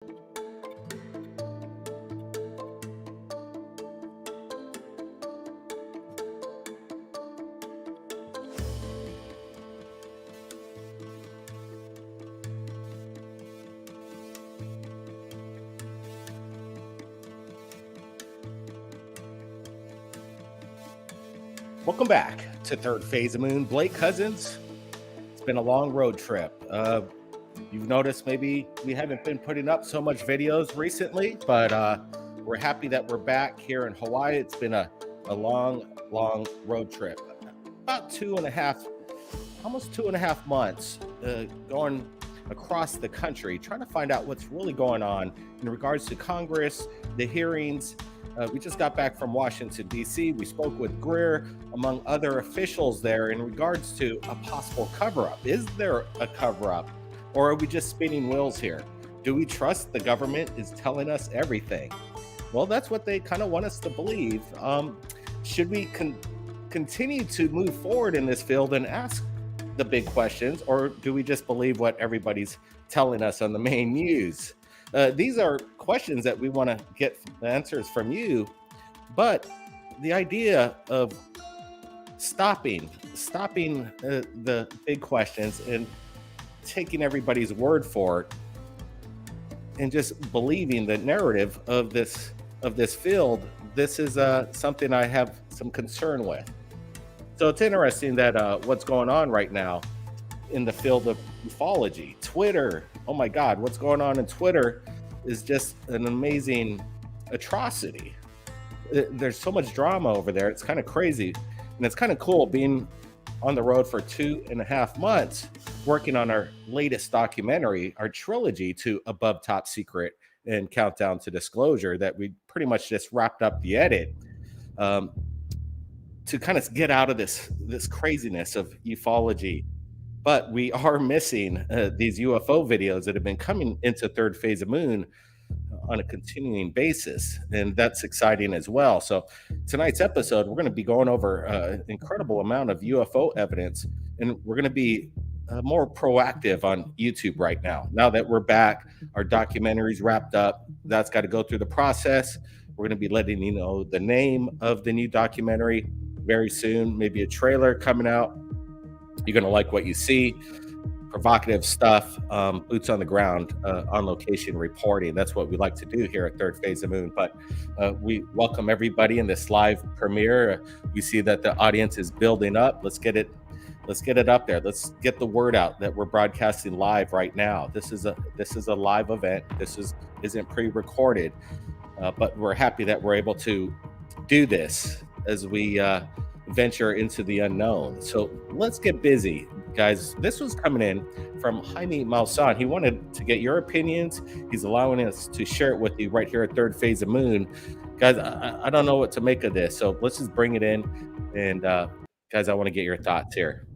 Welcome back to Third Phase of Moon. Blake Cousins, it's been a long road trip. You've noticed maybe we haven't been putting up so much videos recently, but we're happy that we're back here in Hawaii. It's been a long road trip. About almost 2.5 months going across the country, trying to find out what's really going on in regards to Congress, the hearings. We just got back from Washington, D.C. We spoke with Greer, among other officials there, in regards to a possible cover-up. Is there a cover-up, or are we just spinning wheels here? Do we trust the government is telling us everything? Well, that's what they kind of want us to believe. Should we continue to move forward in this field and ask the big questions, or do we just believe what everybody's telling us on the main news? These are questions that we want to get answers from you, but the idea of stopping the big questions and taking everybody's word for it and just believing the narrative of this field, this is something I have some concern with. So it's interesting that what's going on right now in the field of ufology, Twitter. Oh my God, what's going on in Twitter is just an amazing atrocity. There's so much drama over there. It's kind of crazy. And it's kind of cool being on the road for 2.5 months, working on our latest documentary, our trilogy to Above Top Secret and Countdown to Disclosure, that we pretty much just wrapped up the edit to kind of get out of this craziness of ufology. But we are missing these UFO videos that have been coming into Third Phase of Moon on a continuing basis. And that's exciting as well. So tonight's episode, we're going to be going over an incredible amount of UFO evidence. And we're going to be more proactive on YouTube right now. Now that we're back, our documentary's wrapped up. That's got to go through the process. We're going to be letting you know the name of the new documentary very soon. Maybe a trailer coming out. You're going to like what you see. Provocative stuff, boots on the ground, on location reporting. That's what we like to do here at Third Phase of Moon. But we welcome everybody in this live premiere. We see that the audience is building up. Let's get it up there. Let's get the word out that we're broadcasting live right now. This is a live event. This isn't pre-recorded, but we're happy that we're able to do this as we venture into the unknown. So let's get busy, guys. This was coming in from Jaime Malsan. He wanted to get your opinions. He's allowing us to share it with you right here at Third Phase of Moon. Guys, I don't know what to make of this, so let's just bring it in. And guys, I want to get your thoughts here.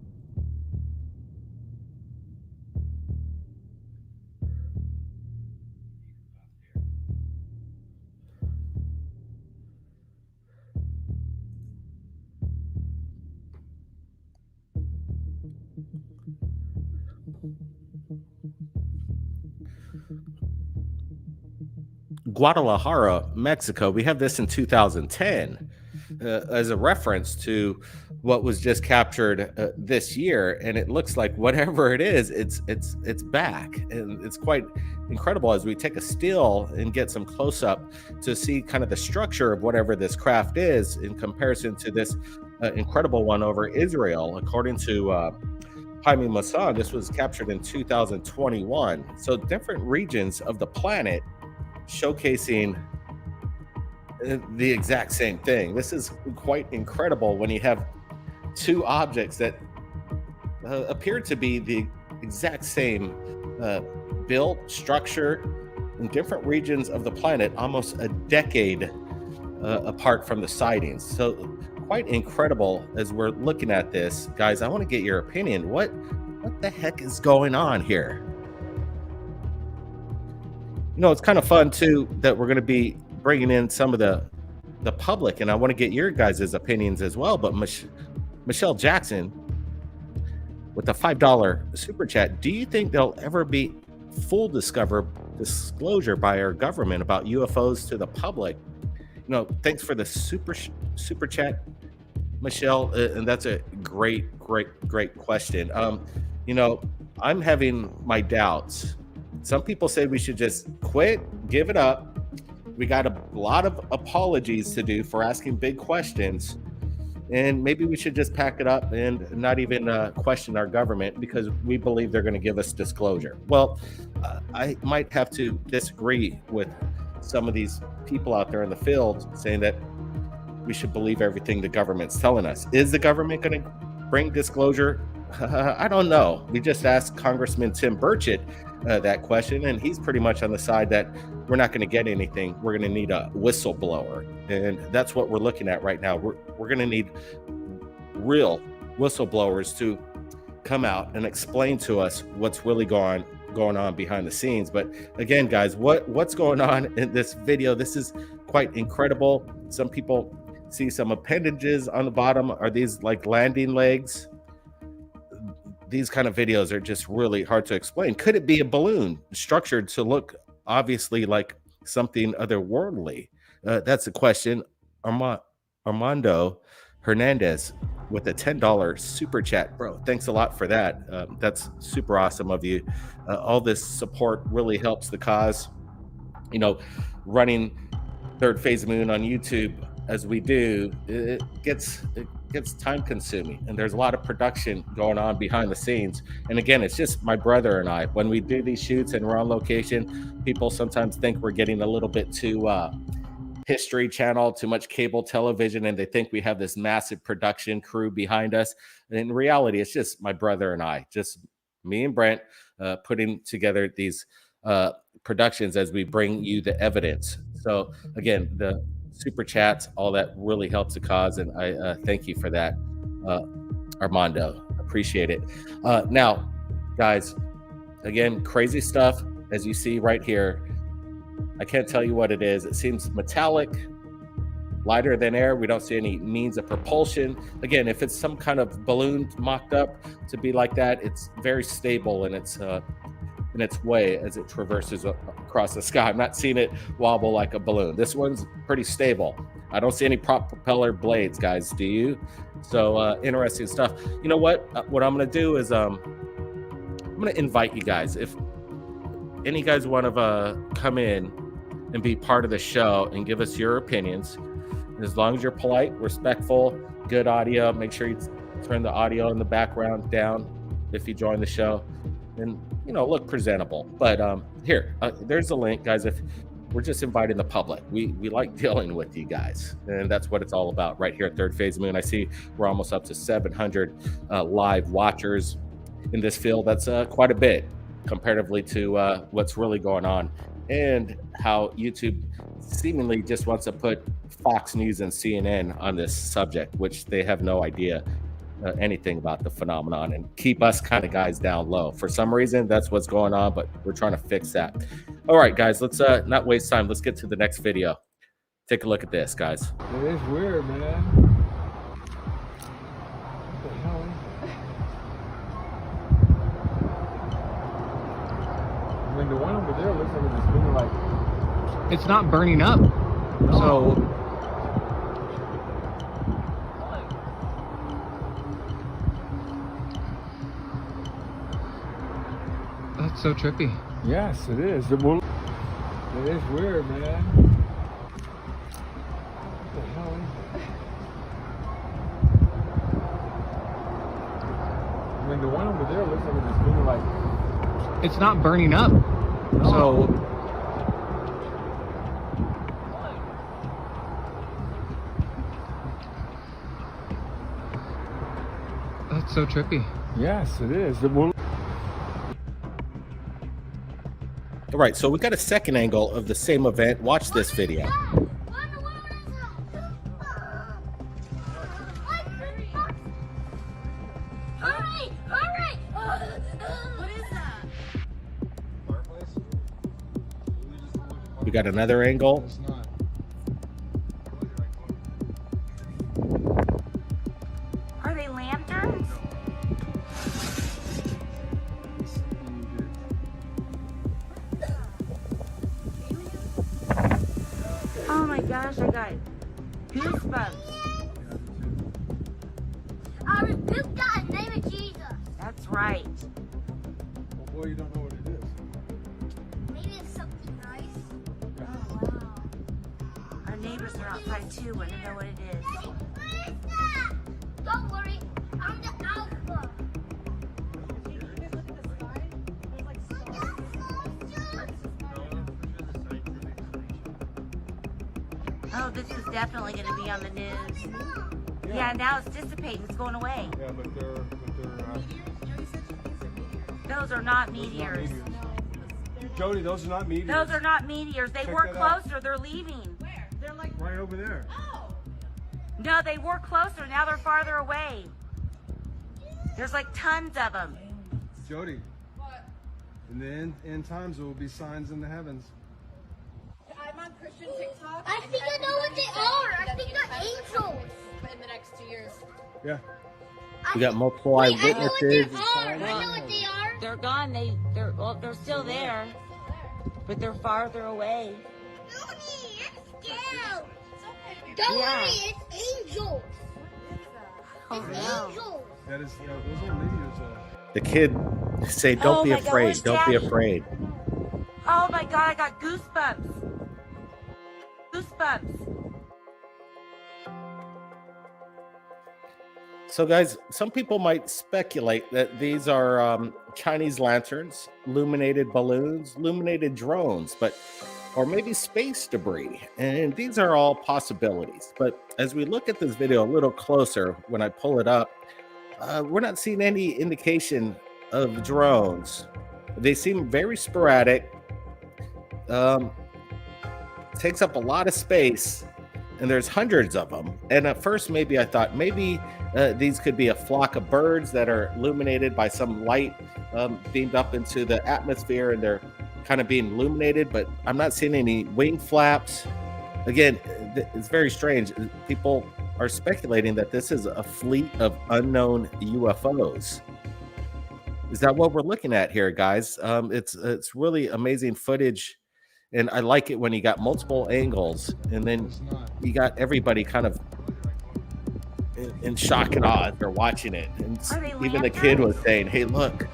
Guadalajara, Mexico. We have this in 2010 as a reference to what was just captured this year, and it looks like whatever it is, it's back, and it's quite incredible as we take a still and get some close up to see kind of the structure of whatever this craft is in comparison to this incredible one over Israel. According to Jaime Maussan, this was captured in 2021. So different regions of the planet showcasing the exact same thing. This is quite incredible when you have two objects that appear to be the exact same build, structure in different regions of the planet, almost a decade apart from the sightings. So quite incredible as we're looking at this. Guys, I want to get your opinion. What the heck is going on here? You know, it's kind of fun too that we're going to be bringing in some of the public, and I want to get your guys' opinions as well. But Michelle Jackson with the $5 super chat, do you think there'll ever be full disclosure by our government about UFOs to the public? Thanks for the super chat, Michelle, and that's a great question. You know, I'm having my doubts. Some people say we should just quit, give it up. We got a lot of apologies to do for asking big questions, and maybe we should just pack it up and not even question our government because we believe they're going to give us disclosure. Well, I might have to disagree with some of these people out there in the field saying that we should believe everything the government's telling us. Is the government going to bring disclosure? I don't know. We just asked Congressman Tim Burchett that question, and he's pretty much on the side that we're not going to get anything. We're going to need a whistleblower, and that's what we're looking at right now. We're going to need real whistleblowers to come out and explain to us what's really going on behind the scenes. But again, guys, what's going on in this video? This is quite incredible. Some people see some appendages on the bottom. Are these like landing legs? These kind of videos are just really hard to explain. Could it be a balloon structured to look obviously like something otherworldly? That's a question. Armando Hernandez with a $10 super chat. Bro, thanks a lot for that. That's super awesome of you. All this support really helps the cause. Running Third Phase of Moon on YouTube as we do, it gets time consuming, and there's a lot of production going on behind the scenes. And again, it's just my brother and I. When we do these shoots and we're on location, people sometimes think we're getting a little bit too History Channel, too much cable television, and they think we have this massive production crew behind us. And in reality, it's just my brother and I, just me and Brent, putting together these productions as we bring you the evidence. So again, the super chats, all that really helps the cause, and I thank you for that, Armando. Appreciate it. Now, guys, again, crazy stuff as you see right here. I can't tell you what it is. It seems metallic, lighter than air. We don't see any means of propulsion. Again, if it's some kind of balloon mocked up to be like that, it's very stable in its way as it traverses across the sky. I'm not seeing it wobble like a balloon. This one's pretty stable. I don't see any propeller blades, guys. Do you? So interesting stuff. You know what? What I'm going to do is I'm going to invite you guys. If any guys want to come in and be part of the show and give us your opinions, as long as you're polite, respectful, good audio, make sure you turn the audio in the background down if you join the show, and look presentable. But here, there's a link, guys. If we're just inviting the public, we like dealing with you guys, and that's what it's all about right here at Third Phase Moon. I see we're almost up to 700 live watchers in this field. That's quite a bit comparatively to what's really going on, and how YouTube seemingly just wants to put Fox News and CNN on this subject, which they have no idea anything about the phenomenon, and keep us kind of guys down low. For some reason, that's what's going on, but we're trying to fix that. All right, guys, let's not waste time. Let's get to the next video. Take a look at this, guys. It is weird, man. What the hell is it? I mean, the one over there looks like it's just moving like... It's not burning up. No. So... That's so trippy. Yes, it is. It is weird, man. What the hell is it? I mean, the one over there looks like it's just moving like... It's not burning up. No. So... That's so trippy. Yes, it is. All right, so we got a second angle of the same event. Watch this video. We got another angle. Are they lanterns? gosh, I got goosebumps. I rebuke that in the name of Jesus. That's right. Well, boy, you don't know what it is. Maybe it's something nice. Yeah. Oh, wow. Our neighbors are outside too, want to know what it is. Hey, what is that? Don't worry, I'm the alpha. Oh, this is definitely going to be on the news. Yeah, now it's dissipating. It's going away. Yeah, but they're Those are not those are not meteors. Jody, those are not meteors. Those are not meteors. They Check were that out. closer. They're leaving. Where? They're like, right over there. oh, No, they were closer. Now they're farther away. There's like tons of them. Jody, what? in the end times there will be signs in the heavens. I'm on Christian TikTok. I think I know what they are. I think they're angels. In the next 2 years. Yeah. We got multiple Wait, I know what they eyewitnesses. are. I know what they are. They're gone. They're still there, but they're farther away. Mommy, I'm scared. It's okay. Don't Yeah. worry, it's angels. Oh It's no. angels. That is, those are meteors. The kid say, "Don't Oh be my God, afraid. where's Don't be Daddy? afraid." Oh my God, I got goosebumps. Goosebumps. So, guys, some people might speculate that these are Chinese lanterns, illuminated balloons, illuminated drones, or maybe space debris. And these are all possibilities. But as we look at this video a little closer, when I pull it up, we're not seeing any indication of drones. They seem very sporadic. Takes up a lot of space, and there's hundreds of them. And at first, maybe I thought these could be a flock of birds that are illuminated by some light beamed up into the atmosphere, and they're kind of being illuminated, but I'm not seeing any wing flaps. Again, it's very strange. People are speculating that this is a fleet of unknown UFOs. Is that what we're looking at here, guys? It's really amazing footage, and I like it when you got multiple angles, and then It's not. you got everybody kind of in shock and awe as they're watching it. And Are they even the kid lanterns? was saying, "Hey, look,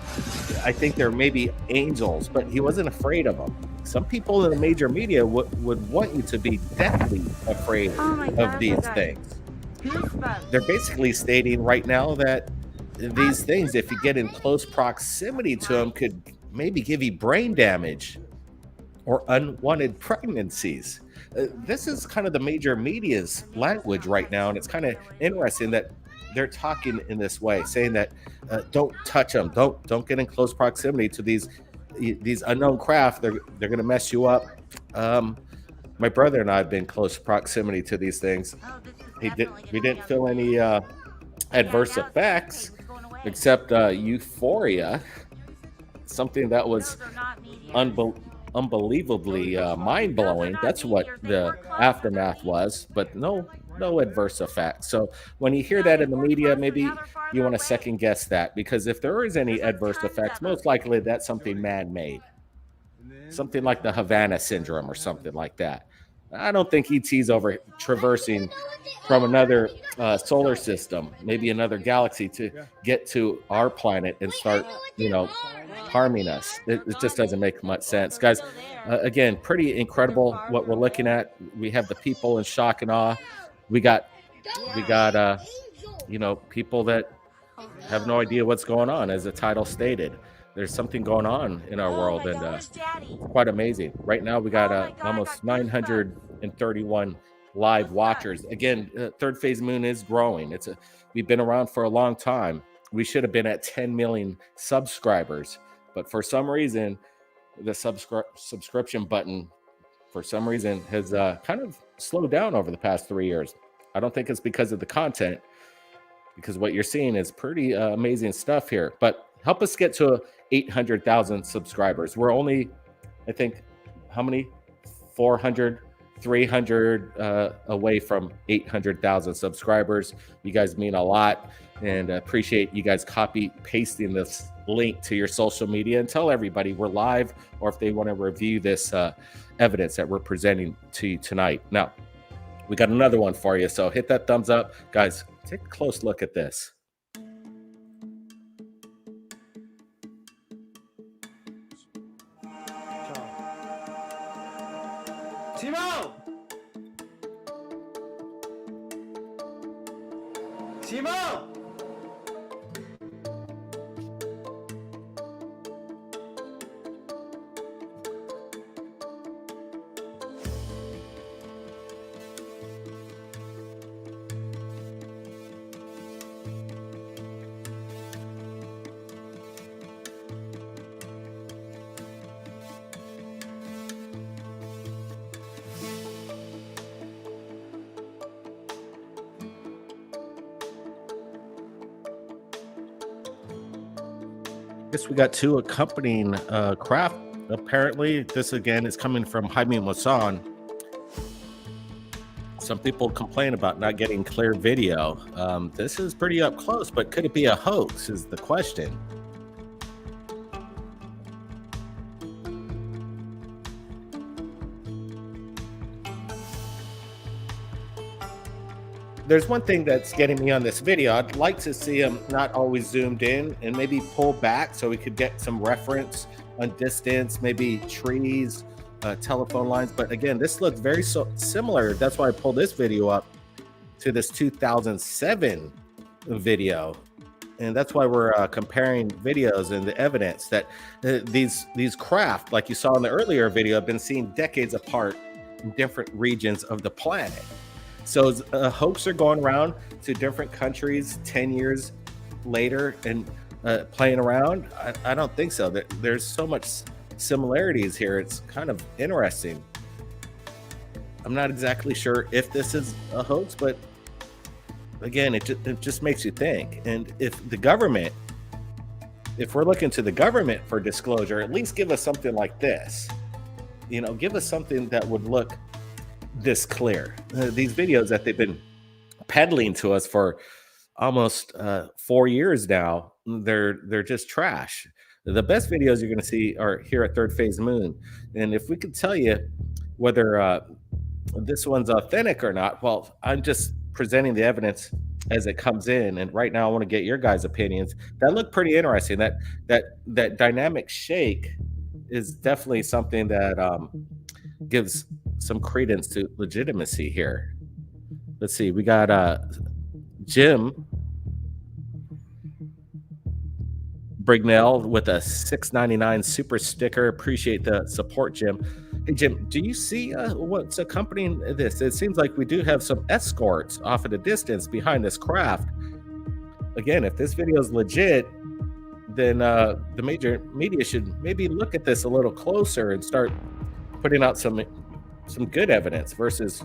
I think they're maybe angels," but he wasn't afraid of them. Some people in the major media would want you to be deathly afraid Oh my God, of these I got things. Goosebumps. They're basically stating right now that these things, if you get in close proximity to them, could maybe give you brain damage or unwanted pregnancies. This is kind of the major media's language right now, and it's kind of interesting that they're talking in this way, saying that don't touch them, don't get in close proximity to these unknown craft. They're going to mess you up. My brother and I have been close proximity to these things. Oh, this is We definitely didn't gonna feel be on the any news. adverse Yeah, now it's effects dissipating. It's going away. except euphoria, something that was Those are not meteors. unbelievably mind-blowing. That's what the aftermath was, but no adverse effects. So when you hear that in the media, maybe you want to second guess that, because if there is any adverse effects, most likely that's something man-made, something like the Havana syndrome or something like that. I don't think ET's over traversing from another solar system, maybe another galaxy, to get to our planet and start, harming us. It just doesn't make much sense, guys. Again, pretty incredible what we're looking at. We have the people in shock and awe. We got people that have no idea what's going on, as the title stated. There's something going on in our world, and quite amazing. Right now, we got almost 931 live watchers. Again, Third Phase Moon is growing. We've been around for a long time. We should have been at 10 million subscribers, but for some reason, the subscription button, for some reason, has kind of slowed down over the past 3 years. I don't think it's because of the content, because what you're seeing is pretty amazing stuff here. But help us get to 800,000 subscribers. We're only, I think, how many? 400, 300 away from 800,000 subscribers. You guys mean a lot, and appreciate you guys copy pasting this link to your social media and tell everybody we're live, or if they want to review this evidence that we're presenting to you tonight. Now, We got another one for you. So hit that thumbs up. Guys, take a close look at this. Timo! Timo! Guess we got two accompanying craft. Apparently, this again is coming from Jaime Maussan. Some people complain about not getting clear video. This is pretty up close, but could it be a hoax is the question. There's one thing that's getting me on this video. I'd like to see them not always zoomed in and maybe pull back so we could get some reference on distance, maybe trees, telephone lines. But again, this looks very similar. That's why I pulled this video up to this 2007 video. And that's why we're comparing videos and the evidence that these craft, like you saw in the earlier video, have been seen decades apart in different regions of the planet. So hoax are going around to different countries 10 years later and playing around. I don't think so. There's so much similarities here. It's kind of interesting. I'm not exactly sure if this is a hoax, but again, it just makes you think. And if the government, if we're looking to the government for disclosure, at least give us something like this. You know, give us something that would look this clear. These videos that they've been peddling to us for almost 4 years now, they're just trash. The best videos you're going to see are here at Third Phase Moon. And if we could tell you whether this one's authentic or not, well, I'm just presenting the evidence as it comes in. And right now I want to get your guys' opinions. That looked pretty interesting. That dynamic shake is definitely something that gives some credence to legitimacy here. Let's see, we got Jim Brignell with a $6.99 super sticker. Appreciate the support, Jim. Hey Jim, do you see what's accompanying this? It seems like we do have some escorts off at a distance behind this craft. Again, if this video is legit, then the major media should maybe look at this a little closer and start putting out some good evidence versus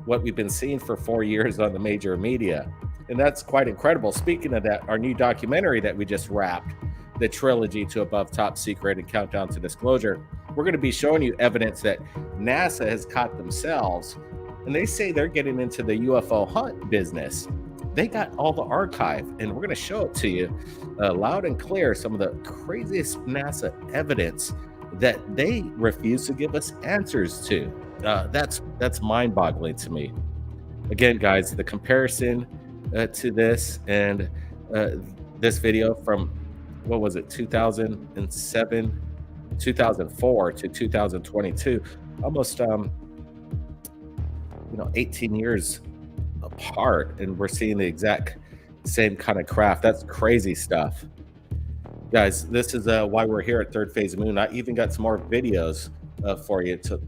what we've been seeing for 4 years on the major media. And that's quite incredible. Speaking of that, our new documentary that we just wrapped, the trilogy to Above Top Secret and Countdown to Disclosure, we're going to be showing you evidence that NASA has caught themselves, and they say they're getting into the UFO hunt business. They got all the archive, and we're going to show it to you loud and clear, some of the craziest NASA evidence that they refuse to give us answers to. That's mind-boggling to me. Again, guys, the comparison to this and this video from, what was it, 2007, 2004 to 2022, almost 18 years apart, and we're seeing the exact same kind of craft. That's crazy stuff. Guys, this is why we're here at Third Phase Moon. I even got some more videos for you to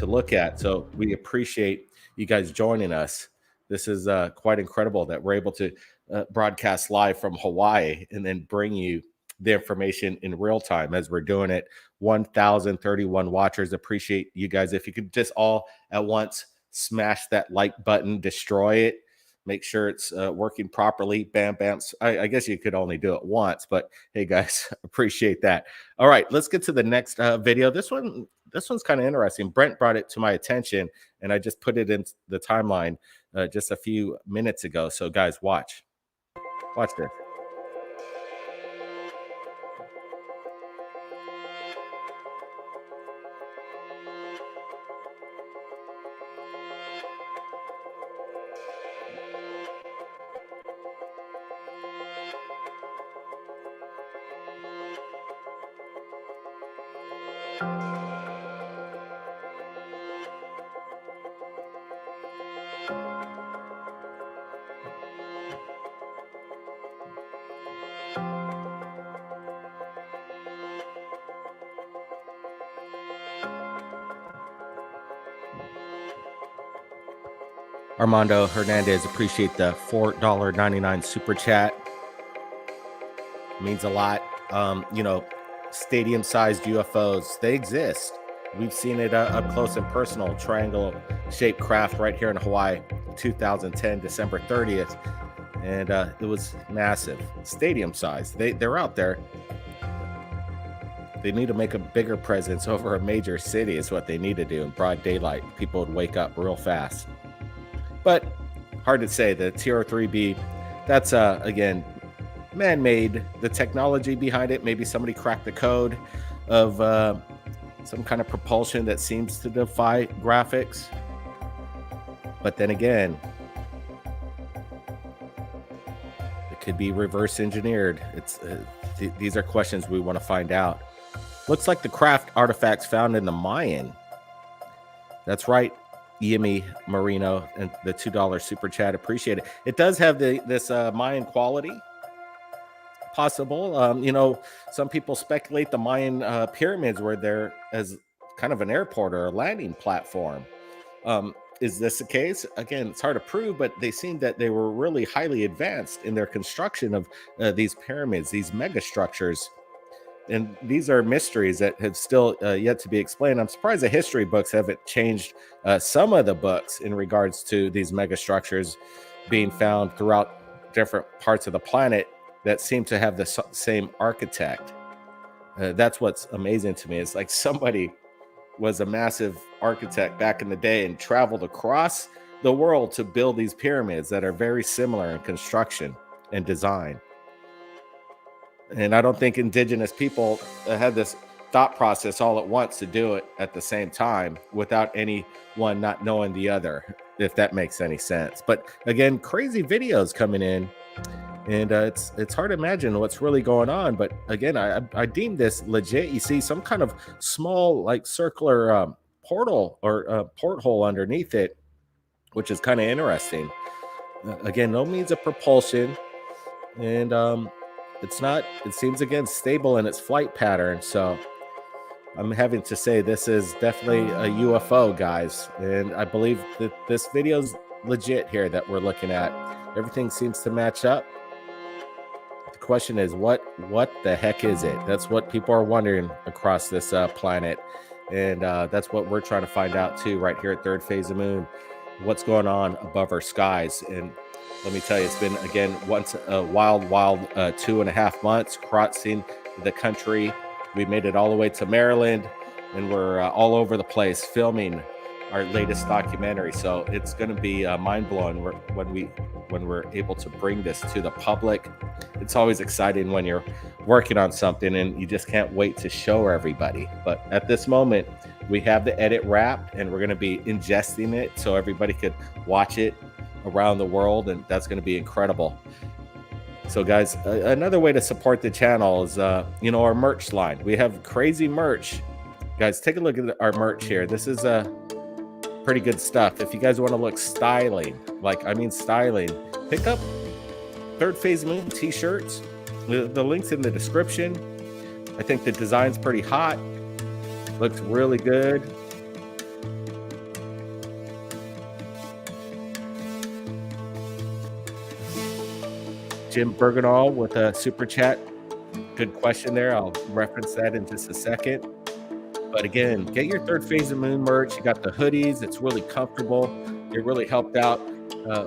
look at. So we appreciate you guys joining us. This is quite incredible that we're able to broadcast live from Hawaii and then bring you the information in real time as we're doing it. 1,031 watchers. Appreciate you guys. If you could just all at once smash that like button, destroy it, make sure it's working properly. Bam, bam. I guess you could only do it once, but hey guys, appreciate that. All right, let's get to the next video. This one's kind of interesting. Brent brought it to my attention, and I just put it in the timeline just a few minutes ago. So guys, watch this. Armando Hernandez, appreciate the $4.99 super chat. Means a lot. Stadium-sized UFOs, they exist. We've seen it up close and personal. Triangle-shaped craft right here in Hawaii, 2010, December 30th. And it was massive. Stadium-sized. They're out there. They need to make a bigger presence over a major city is what they need to do in broad daylight. People would wake up real fast. But hard to say. The TR-3B, that's, again, man-made. The technology behind it, maybe somebody cracked the code of some kind of propulsion that seems to defy graphics. But then again, it could be reverse engineered. These are questions we want to find out. Looks like the craft artifacts found in the Mayan. That's right, Yemi Marino, and the $2 super chat. Appreciate it. It does have this Mayan quality. Possible. Some people speculate the Mayan pyramids were there as kind of an airport or a landing platform. Is this the case? Again, it's hard to prove, but they seem that they were really highly advanced in their construction of these pyramids, these mega structures. And these are mysteries that have still yet to be explained. I'm surprised the history books haven't changed some of the books in regards to these mega structures being found throughout different parts of the planet that seem to have the same architect. That's what's amazing to me. It's like somebody was a massive architect back in the day and traveled across the world to build these pyramids that are very similar in construction and design. And I don't think indigenous people had this thought process all at once to do it at the same time without anyone not knowing the other, if that makes any sense. But again, crazy videos coming in, and it's hard to imagine what's really going on. But again, I deem this legit. You see some kind of small, like, circular portal or porthole underneath it, which is kind of interesting. Again, no means of propulsion, and it seems, again, stable in its flight pattern. So I'm having to say this is definitely a UFO, guys. And I believe that this video's legit here that we're looking at. Everything seems to match up. The question is, what the heck is it? That's what people are wondering across this planet. And that's what we're trying to find out too, right here at Third Phase of Moon. What's going on above our skies? And let me tell you, it's been, again, once a wild 2.5 months crossing the country. We made it all the way to Maryland, and we're all over the place filming our latest documentary. So it's going to be mind-blowing when we're able to bring this to the public. It's always exciting when you're working on something and you just can't wait to show everybody. But at this moment, we have the edit wrapped, and we're going to be ingesting it so everybody could watch it around the world, and that's going to be incredible. So guys, another way to support the channel is our merch line. We have crazy merch. Guys, take a look at our merch here. This is pretty good stuff. If you guys want to look styling, pick up Third Phase Moon t-shirts. The link's in the description. I think the design's pretty hot. Looks really good. Jim Bergenall with a super chat. Good question there. I'll reference that in just a second. But again, get your Third Phase of Moon merch. You got the hoodies. It's really comfortable. It really helped out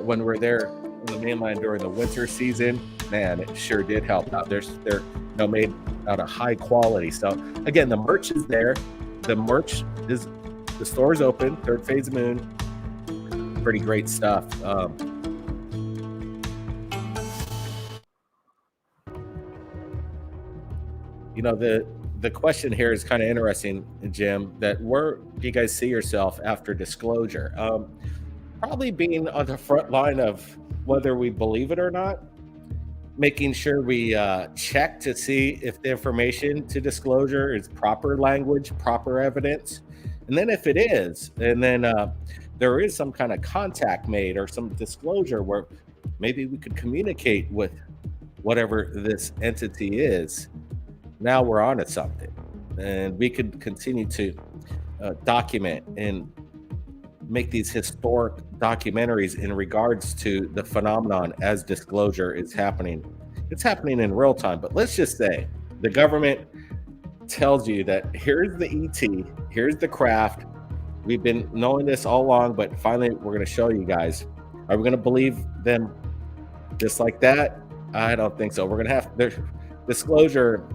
when we're there in the mainland during the winter season. Man, it sure did help out. They're made out of high quality. So again, the merch is there. The store is open. Third Phase of Moon. Pretty great stuff. The question here is kind of interesting, Jim, that where do you guys see yourself after disclosure? Probably being on the front line of whether we believe it or not. making sure we check to see if the information to disclosure is proper language, proper evidence. And then if it is, and then there is some kind of contact made or some disclosure where maybe we could communicate with whatever this entity is, now we're on to something. And we could continue to document and make these historic documentaries in regards to the phenomenon as disclosure is happening. It's happening in real time, but let's just say the government tells you that here's the ET, here's the craft. We've been knowing this all along, but finally we're going to show you guys. Are we going to believe them just like that? I don't think so. We're going to have their disclosure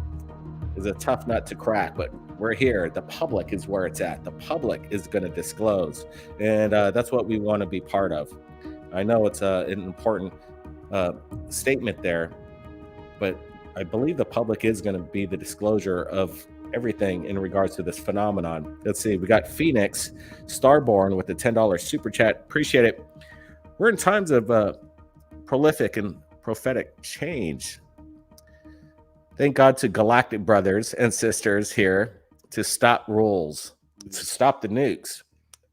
is a tough nut to crack, but we're here. The public is where it's at. The public is going to disclose, and that's what we want to be part of. I know it's an important statement there, but I believe the public is going to be the disclosure of everything in regards to this phenomenon. Let's see. We got Phoenix Starborn with the $10 super chat. Appreciate it. We're in times of prolific and prophetic change. Thank God to galactic brothers and sisters here to stop rules, to stop the nukes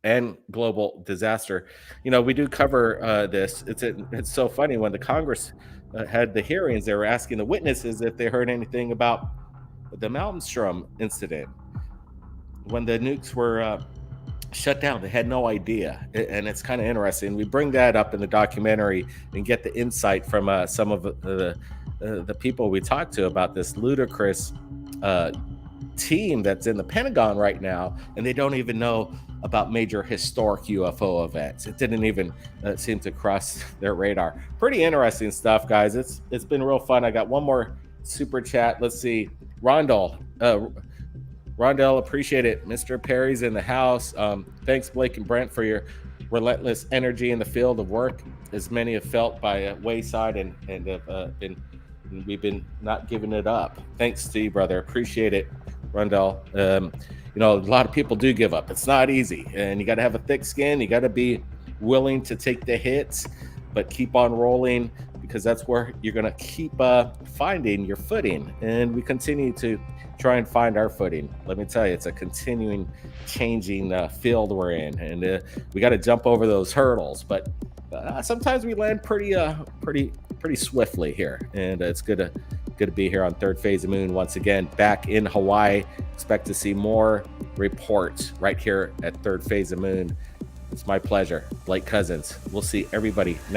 and global disaster. You know, we do cover this. It's so funny when the Congress had the hearings, they were asking the witnesses if they heard anything about the Malmstrom incident. When the nukes were shut down, they had no idea. And it's kind of interesting. We bring that up in the documentary and get the insight from some of the people we talked to about this ludicrous team that's in the Pentagon right now, and they don't even know about major historic UFO events. It didn't even seem to cross their radar. Pretty interesting stuff, guys. It's been real fun. I got one more super chat. Let's see. Rondell, appreciate it. Mr. Perry's in the house. Thanks, Blake and Brent, for your relentless energy in the field of work, as many have felt by wayside and have we've been not giving it up. Thanks to you, brother. Appreciate it, Rondell. You know, a lot of people do give up. It's not easy, and you got to have a thick skin. You got to be willing to take the hits, but keep on rolling, because that's where you're going to keep finding your footing. And we continue to try and find our footing. Let me tell you, it's a continuing changing field we're in, and we got to jump over those hurdles. But sometimes we land pretty swiftly here, and it's good to be here on Third Phase of Moon once again, back in Hawaii. Expect to see more reports right here at Third Phase of Moon. It's my pleasure. Blake Cousins. We'll see everybody next